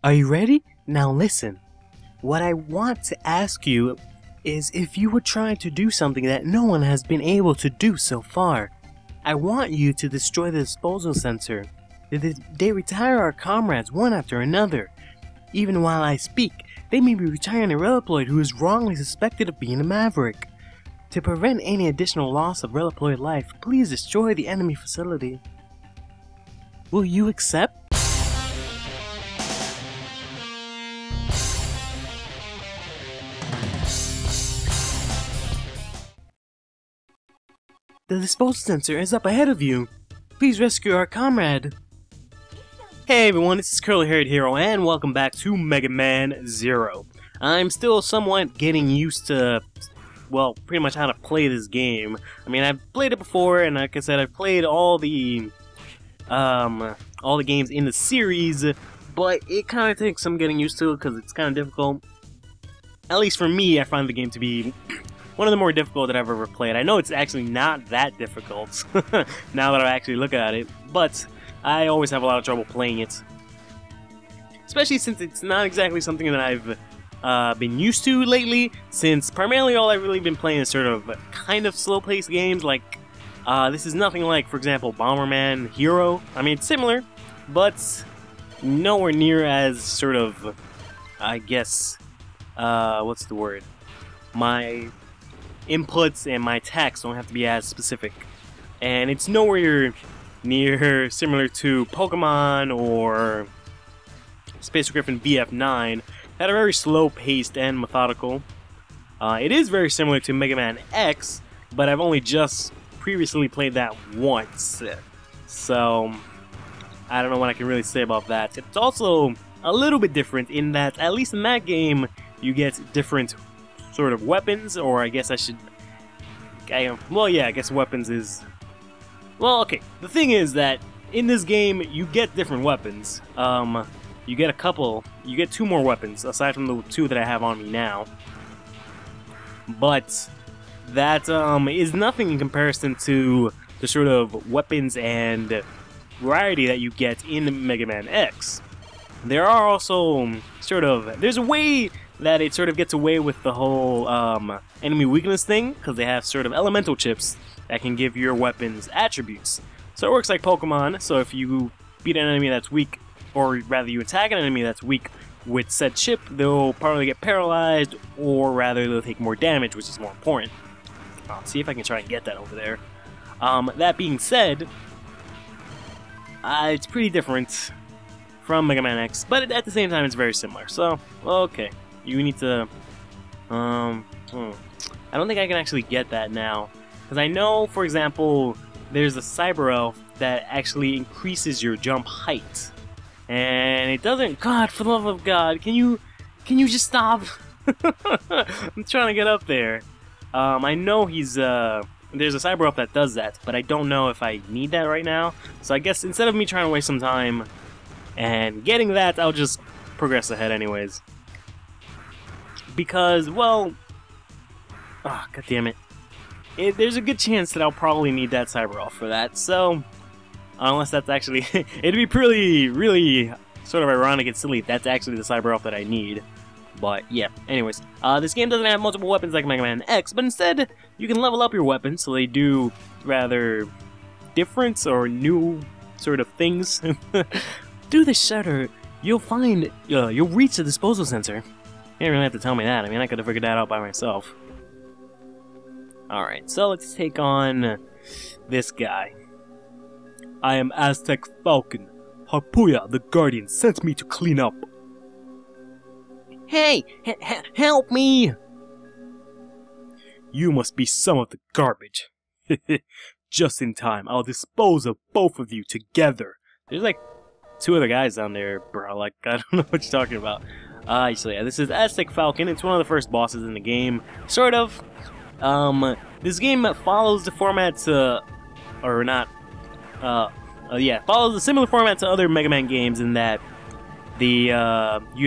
Are you ready? Now listen. What I want to ask you is if you were trying to do something that no one has been able to do so far. I want you to destroy the disposal center. They retire our comrades one after another. Even while I speak, they may be retiring a Reploid who is wrongly suspected of being a Maverick. To prevent any additional loss of Reploid life, please destroy the enemy facility. Will you accept? The disposal center is up ahead of you. Please rescue our comrade. Hey everyone, this is CurlyHairedHero and welcome back to Mega Man Zero. I'm still somewhat getting used to, well, pretty much how to play this game. I mean, I've played it before, and like I said, I've played all the games in the series, but it kind of takes some getting used to because it's kind of difficult. At least for me, I find the game to be one of the more difficult that I've ever played. I know it's actually not that difficult now that I actually look at it, but I always have a lot of trouble playing it. Especially since it's not exactly something that I've been used to lately, since primarily all I've really been playing is sort of kind of slow-paced games. Like, this is nothing like, for example, Bomberman Hero. I mean, it's similar, but nowhere near as sort of, I guess, what's the word? My inputs and my text don't have to be as specific. And it's nowhere near similar to Pokemon or Space Griffin VF9 that are very slow-paced and methodical. It is very similar to Mega Man X, but I've only just previously played that once. So, I don't know what I can really say about that. It's also a little bit different in that, at least in that game, you get different sort of weapons, or I guess I should... well, yeah, I guess weapons is... Well, okay, the thing is that in this game, you get different weapons. You get two more weapons, aside from the two that I have on me now. But that is nothing in comparison to the sort of weapons and variety that you get in Mega Man X. There are also there's a way that it sort of gets away with the whole enemy weakness thing, because they have sort of elemental chips that can give your weapons attributes. So it works like Pokemon, so if you beat an enemy that's weak, or rather you attack an enemy that's weak with said chip, they'll probably get paralyzed, or rather they'll take more damage, which is more important. I'll see if I can try and get that over there. That being said, it's pretty different from Mega Man X, but at the same time it's very similar. So, okay, you need to... I don't think I can actually get that now. Because I know, for example, there's a Cyber Elf that actually increases your jump height. And it doesn't... God, for the love of God, can you just stop? I'm trying to get up there. I know he's... there's a Cyber Elf that does that, but I don't know if I need that right now. So I guess instead of me trying to waste some time and getting that, I'll just progress ahead anyways. Because, well... Oh, God damn it. There's a good chance that I'll probably need that Cyber Elf for that, so... Unless that's actually... it'd be really sort of ironic and silly if that's actually the Cyber Elf that I need. But, yeah. Anyways, this game doesn't have multiple weapons like Mega Man X, but instead, you can level up your weapons so they do rather different or new sort of things. Through the shutter, you'll reach the disposal center. You don't really have to tell me that. I mean, I could have figured that out by myself. Alright, so let's take on this guy. I am Aztec Falcon. Harpuya, the Guardian, sent me to clean up. Hey! Help me! You must be some of the garbage. Just in time, I'll dispose of both of you together. There's like two other guys down there, bro. Like, I don't know what you're talking about. So yeah, this is Aztec Falcon. It's one of the first bosses in the game. Sort of. This game follows the format to... Or not... yeah, follows a similar format to other Mega Man games in that you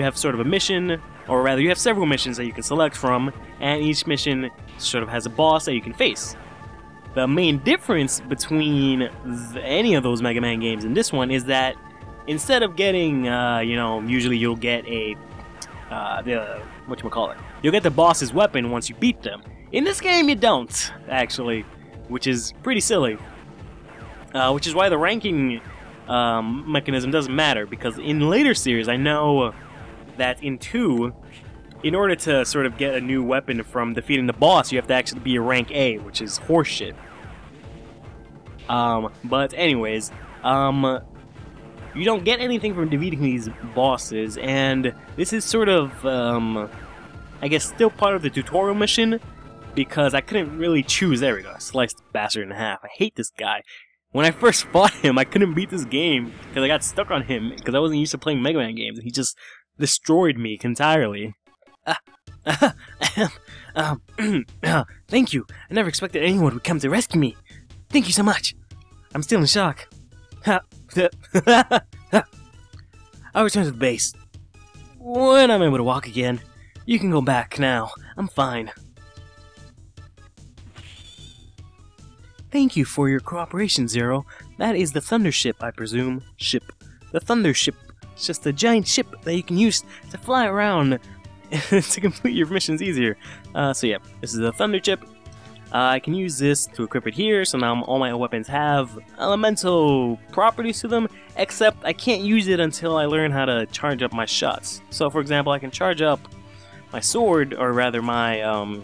have sort of a mission, or rather you have several missions that you can select from, and each mission sort of has a boss that you can face. The main difference between any of those Mega Man games and this one is that instead of getting, you know, usually you'll get a, whatchamacallit, you'll get the boss's weapon once you beat them. In this game, you don't, actually, which is pretty silly. Which is why the ranking mechanism doesn't matter, because in later series, I know that in 2, in order to sort of get a new weapon from defeating the boss, you have to actually be a rank A, which is horseshit. But anyways, you don't get anything from defeating these bosses, and this is sort of, I guess, still part of the tutorial mission, because I couldn't really choose. There we go, I sliced the bastard in half. I hate this guy. When I first fought him, I couldn't beat this game, because I got stuck on him, because I wasn't used to playing Mega Man games, and he just destroyed me entirely. Thank you. I never expected anyone would come to rescue me. Thank you so much. I'm still in shock. I'll return to the base. When I'm able to walk again, you can go back now. I'm fine. Thank you for your cooperation, Zero. That is the Thunder Ship, I presume. Ship. The Thunder Ship. It's just a giant ship that you can use to fly around to complete your missions easier. So yeah, this is the Thunder Chip. I can use this to equip it here, so now all my weapons have elemental properties to them, except I can't use it until I learn how to charge up my shots. So for example, I can charge up my sword, or rather my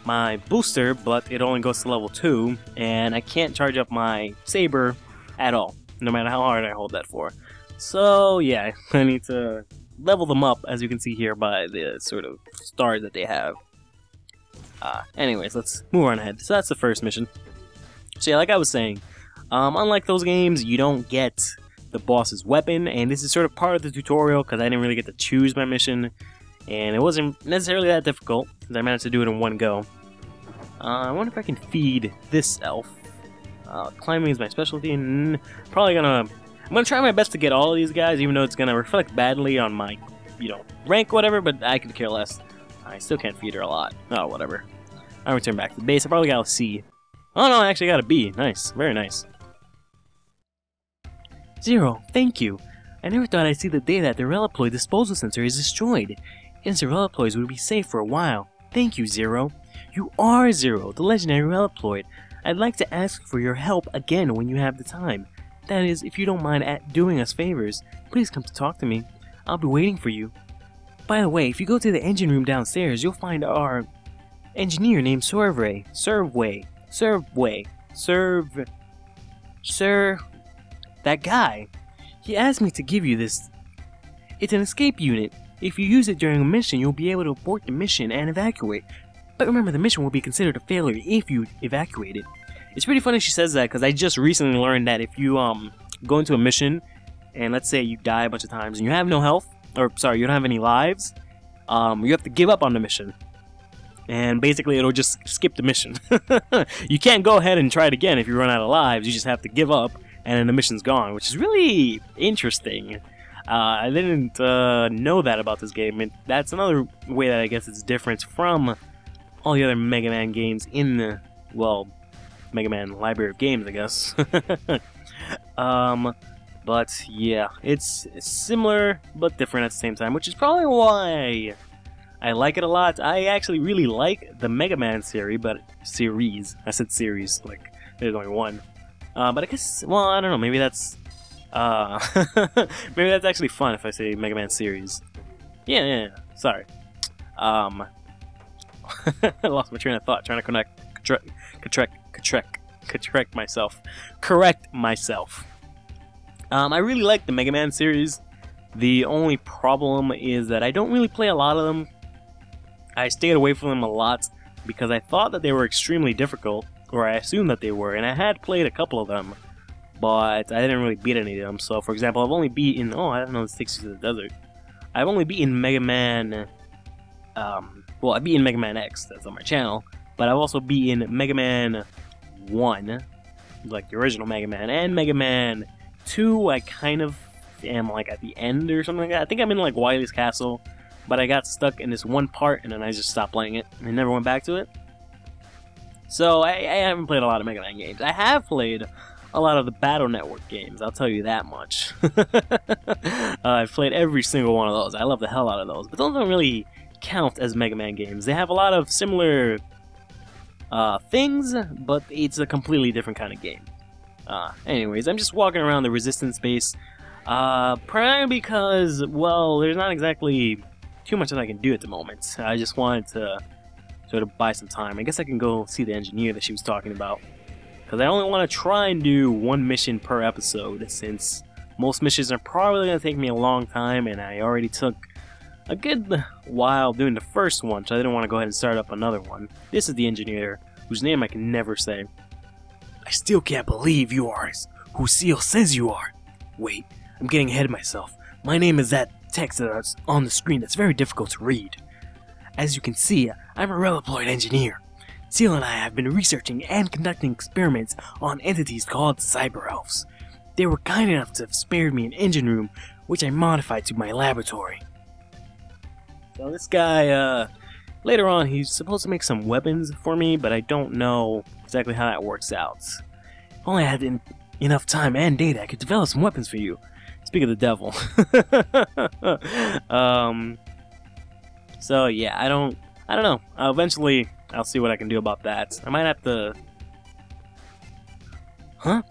my booster, but it only goes to level 2, and I can't charge up my saber at all, no matter how hard I hold that for. So yeah, I need to level them up, as you can see here by the sort of stars that they have. Anyways, let's move on ahead. So that's the first mission. So yeah, like I was saying, unlike those games, you don't get the boss's weapon, and this is sort of part of the tutorial, because I didn't really get to choose my mission, and it wasn't necessarily that difficult, because I managed to do it in one go. I wonder if I can feed this elf. Climbing is my specialty, and I'm gonna try my best to get all of these guys, even though it's gonna reflect badly on my, you know, rank, whatever, but I could care less. I still can't feed her a lot. Oh, whatever. I'll return back to the base. I probably got a C. Oh no, I actually got a B. Nice. Very nice. Zero, thank you. I never thought I'd see the day that the Reploid disposal center is destroyed. Innocent Reploids would be safe for a while. Thank you, Zero. You are Zero, the legendary Reploid. I'd like to ask for your help again when you have the time. That is, if you don't mind doing us favors, please come to talk to me. I'll be waiting for you. By the way, if you go to the engine room downstairs, you'll find our engineer named Sir, that guy. He asked me to give you this. It's an escape unit. If you use it during a mission, you'll be able to abort the mission and evacuate. But remember, the mission will be considered a failure if you evacuate it. It's pretty funny she says that, because I just recently learned that if you go into a mission, and let's say you die a bunch of times, and you have no health, or sorry, you don't have any lives, you have to give up on the mission. And basically it'll just skip the mission. You can't go ahead and try it again if you run out of lives, you just have to give up, and then the mission's gone, which is really interesting. I didn't know that about this game, and that's another way that I guess it's different from all the other Mega Man games in the, well, Mega Man library of games, I guess. But yeah, it's similar but different at the same time, which is probably why I like it a lot. I actually really like the Mega Man series, I said series, like there's only one. But I guess, well, I don't know, maybe that's maybe that's actually fun if I say Mega Man series. Yeah, sorry. I lost my train of thought trying to correct myself. I really like the Mega Man series. The only problem is that I don't really play a lot of them. I stayed away from them a lot because I thought that they were extremely difficult, or I assumed that they were, and I had played a couple of them, but I didn't really beat any of them. So, for example, I've only beaten, I don't know, this takes you to the desert. I've only beaten Mega Man, well, I've beaten Mega Man X, that's on my channel, but I've also beaten Mega Man 1, like the original Mega Man, and Mega Man 2, I kind of am like at the end or something like that. I think I'm in like Wily's Castle, but I got stuck in this one part and then I just stopped playing it and I never went back to it. So I haven't played a lot of Mega Man games. I have played a lot of the Battle Network games, I'll tell you that much. I've played every single one of those. I love the hell out of those, but those don't really count as Mega Man games. They have a lot of similar things, but it's a completely different kind of game. Anyways, I'm just walking around the Resistance base, primarily because, well, there's not exactly too much that I can do at the moment. I just wanted to sort of buy some time. I guess I can go see the engineer that she was talking about, because I only want to try and do one mission per episode, since most missions are probably going to take me a long time, and I already took a good while doing the first one, so I didn't want to go ahead and start up another one. This is the engineer, whose name I can never say. I still can't believe you are who Seal says you are. Wait, I'm getting ahead of myself. My name is that text that's on the screen that's very difficult to read. As you can see, I'm a Reploid engineer. Seal and I have been researching and conducting experiments on entities called Cyber Elves. They were kind enough to have spared me an engine room, which I modified to my laboratory. So this guy, later on, he's supposed to make some weapons for me, but I don't know exactly how that works out. If only I had enough time and data, I could develop some weapons for you. Speak of the devil. So yeah, I don't know. Eventually, I'll see what I can do about that. I might have to... Huh?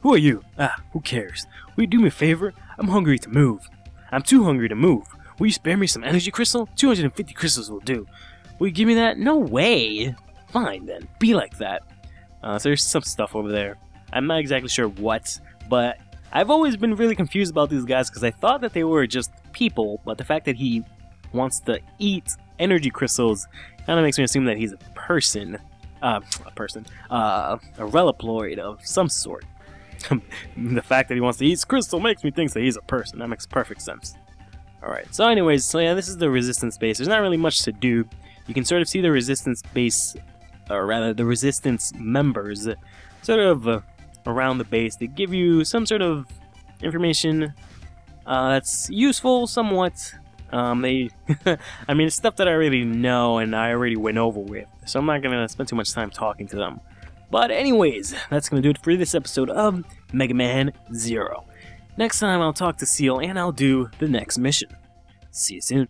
Who are you? Who cares? Will you do me a favor? I'm hungry to move. I'm too hungry to move. Will you spare me some energy crystal? 250 crystals will do. Will you give me that? No way! Fine then, be like that. So there's some stuff over there. I'm not exactly sure what, but I've always been really confused about these guys because I thought that they were just people, but the fact that he wants to eat energy crystals kind of makes me assume that he's a person. A Reploid of some sort. The fact that he wants to eat crystal makes me think that he's a person. That makes perfect sense. Alright, so anyways, so yeah, this is the Resistance base. There's not really much to do. You can sort of see the Resistance base, or rather the Resistance members, sort of around the base. They give you some sort of information that's useful somewhat. I mean, it's stuff that I already know and I already went over with, so I'm not going to spend too much time talking to them. But anyways, that's going to do it for this episode of Mega Man 0. Next time I'll talk to Seal and I'll do the next mission. See you soon.